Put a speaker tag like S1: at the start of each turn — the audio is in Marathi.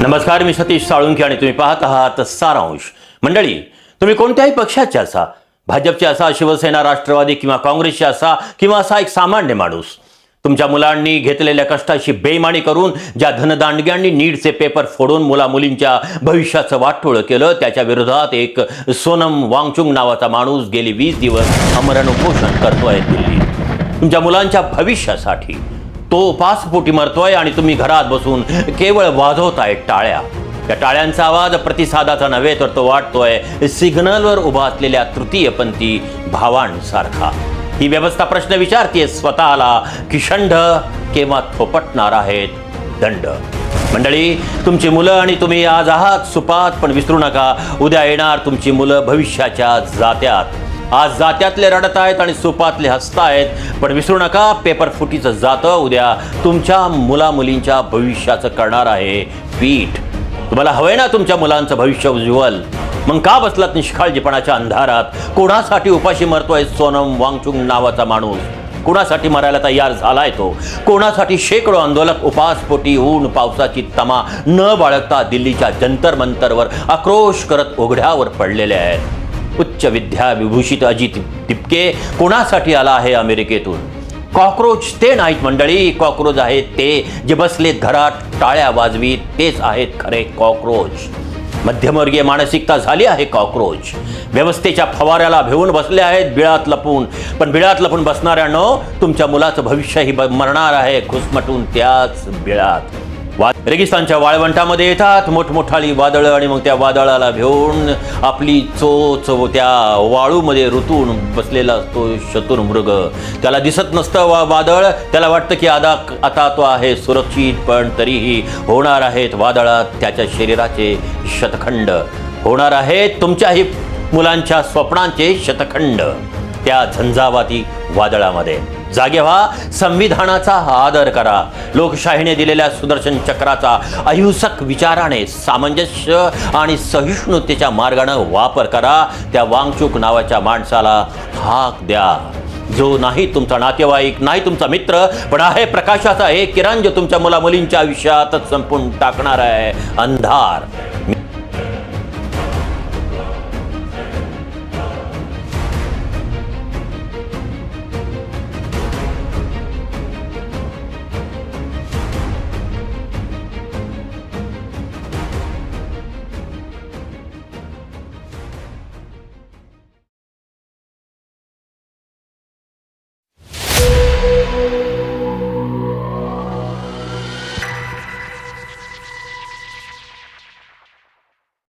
S1: नमस्कार, मी सतीश साळुंखे आणि तुम्ही पाहत आहात सारांश. मंडळी, तुम्ही कोणत्याही पक्षाचे असा, भाजपचे असा, शिवसेना, राष्ट्रवादी किंवा काँग्रेसचे असा किंवा असा एक सामान्य माणूस, तुमच्या मुलांनी घेतलेल्या कष्टाची बेईमानी करून ज्या धनदांडग्यांनी नीटचे पेपर फोडून मुलामुलींच्या भविष्याचं वाटोळं केलं, त्याच्या विरोधात एक सोनम वांगचुक नावाचा माणूस गेली 20 दिवस आमरण उपोषण करतोय दिल्लीत. तुमच्या मुलांच्या भविष्यासाठी तो पासपोटी मरतोय आणि तुम्ही घरात बसून केवळ वाजवताय टाळ्या. त्या टाळ्यांचा आवाज प्रतिसादाचा नव्हे, तर तो वाटतोय सिग्नलवर उभा असलेल्या तृतीयपंथी भावांसारखा. ही व्यवस्था प्रश्न विचारतीये स्वतःला की षंढ केव्हा थोपटणार आहेत दंड. मंडळी, तुमची मुलं आणि तुम्ही आज आहात सुपात, पण विसरू नका, उद्या येणार तुमची मुलं भविष्याच्या जात्यात. आज जात्यातले रडत आहेत आणि सुपातले हसतायत, पण विसरू नका, पेपर फुटीचं जातं उद्या तुमच्या मुलामुलींच्या भविष्याचं करणार आहे पीठ. तुम्हाला हवंय ना तुमच्या मुलांचं भविष्य उज्ज्वल? मग का बसलात निष्काळजीपणाच्या अंधारात? कोणासाठी उपाशी मरतोय सोनम वांगचुक नावाचा माणूस? कोणासाठी मरायला तयार झालाय तो? कोणासाठी शेकडो आंदोलक उपासपोटी ऊन पावसाची तमा न बाळगता दिल्लीच्या जंतर मंतरवर आक्रोश करत उघड्यावर पडलेले आहेत? उच्च विद्या विभूषित अजित तिपके कोणासाठी आला आहे अमेरिकेतून? कॉकरोच ते नाहीत मंडळी, कॉकरोच आहेत ते जे बसलेत घरात टाळ्या वाजवीत, तेच आहेत खरे कॉकरोच. मध्यमवर्गीय मानसिकता झाली आहे कॉकरोच. व्यवस्थेच्या फवाऱ्याला भिवून बसले आहेत बिळात लपून, पण बिळात लपून बसणाऱ्यांनो, तुमच्या मुलाचं भविष्यही मरणार आहे घुसमटून त्याच बिळात. रेगिस्तानच्या वाळवंटामध्ये येतात मोठमोठाली वादळं आणि मग त्या वादळाला भिवून आपली चोच त्या वाळूमध्ये रुतून बसलेला असतो शतुर्मृग. त्याला दिसत नसतं वादळ, त्याला वाटतं की आता तो आहे सुरक्षित, पण तरीही होणार आहेत वादळात त्याच्या शरीराचे शतखंड. होणार आहेत तुमच्याही मुलांच्या स्वप्नांचे शतखंड त्या झंझावाती वादळामध्ये. जागे व्हा, संविधानाचा आदर करा, लोकशाहीने दिलेल्या सुदर्शन चक्राचा अहिंसक विचाराने सामंजस्य आणि सहिष्णुतेच्या मार्गाने वापर करा. त्या वांगचुक नावाच्या माणसाला हाक द्या, जो नाही तुमचा नातेवाईक, नाही तुमचा मित्र, पण आहे प्रकाशाचा एक किरण, जो तुमच्या मुलामुलींच्या आयुष्यात संपून टाकणार आहे अंधार.